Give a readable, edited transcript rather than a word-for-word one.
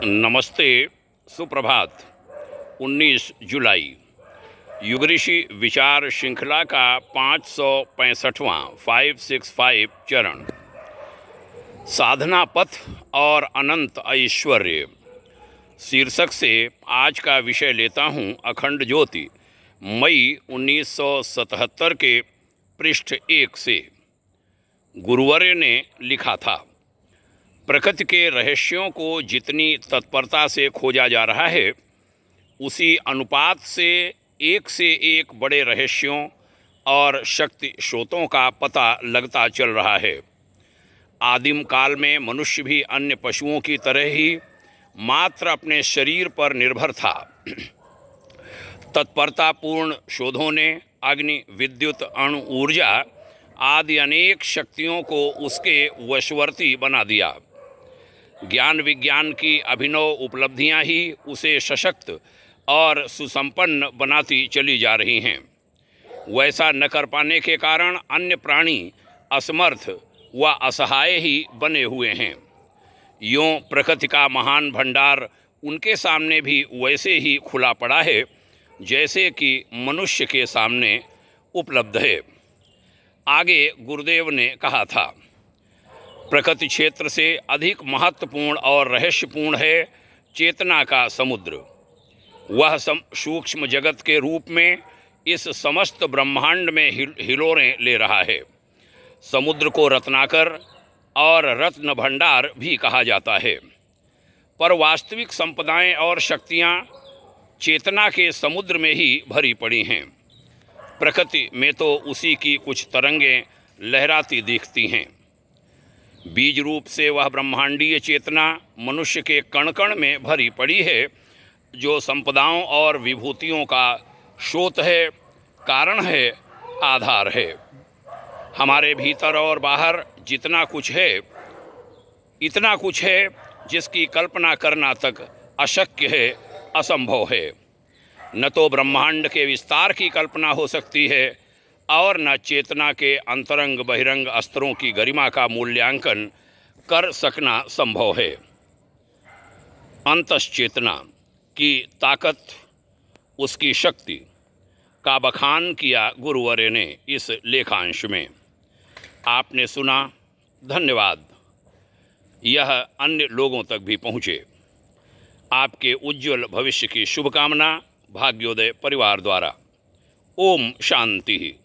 नमस्ते, सुप्रभात। 19 जुलाई युग ऋषि विचार श्रृंखला का 565वां 565 चरण, साधना पथ और अनंत ऐश्वर्य शीर्षक से आज का विषय लेता हूँ। अखंड ज्योति, मई 1977 के पृष्ठ 1 से। गुरुवर्य ने लिखा था, प्रकृति के रहस्यों को जितनी तत्परता से खोजा जा रहा है, उसी अनुपात से एक बड़े रहस्यों और शक्ति स्रोतों का पता लगता चल रहा है। आदिम काल में मनुष्य भी अन्य पशुओं की तरह ही मात्र अपने शरीर पर निर्भर था। तत्परतापूर्ण शोधों ने अग्नि, विद्युत, अणु ऊर्जा आदि अनेक शक्तियों को उसके वशवर्ती बना दिया। ज्ञान विज्ञान की अभिनव उपलब्धियां ही उसे सशक्त और सुसंपन्न बनाती चली जा रही हैं। वैसा न कर पाने के कारण अन्य प्राणी असमर्थ व असहाय ही बने हुए हैं। यों प्रकृति का महान भंडार उनके सामने भी वैसे ही खुला पड़ा है जैसे कि मनुष्य के सामने उपलब्ध है। आगे गुरुदेव ने कहा था, प्रकृति क्षेत्र से अधिक महत्वपूर्ण और रहस्यपूर्ण है चेतना का समुद्र। वह सूक्ष्म जगत के रूप में इस समस्त ब्रह्मांड में हिलोरें ले रहा है। समुद्र को रत्नाकर और रत्न भंडार भी कहा जाता है, पर वास्तविक संपदाएं और शक्तियां चेतना के समुद्र में ही भरी पड़ी हैं। प्रकृति में तो उसी की कुछ तरंगें लहराती दिखती हैं। बीज रूप से वह ब्रह्मांडीय चेतना मनुष्य के कण कण में भरी पड़ी है, जो संपदाओं और विभूतियों का स्रोत है, कारण है, आधार है। हमारे भीतर और बाहर जितना कुछ है, इतना कुछ है जिसकी कल्पना करना तक अशक्य है, असंभव है। न तो ब्रह्मांड के विस्तार की कल्पना हो सकती है और न चेतना के अंतरंग बहिरंग स्तरों की गरिमा का मूल्यांकन कर सकना संभव है। अंतश्चेतना की ताकत, उसकी शक्ति का बखान किया गुरुवर्य ने इस लेखांश में। आपने सुना, धन्यवाद। यह अन्य लोगों तक भी पहुँचे। आपके उज्ज्वल भविष्य की शुभकामना भाग्योदय परिवार द्वारा। ओम शांति।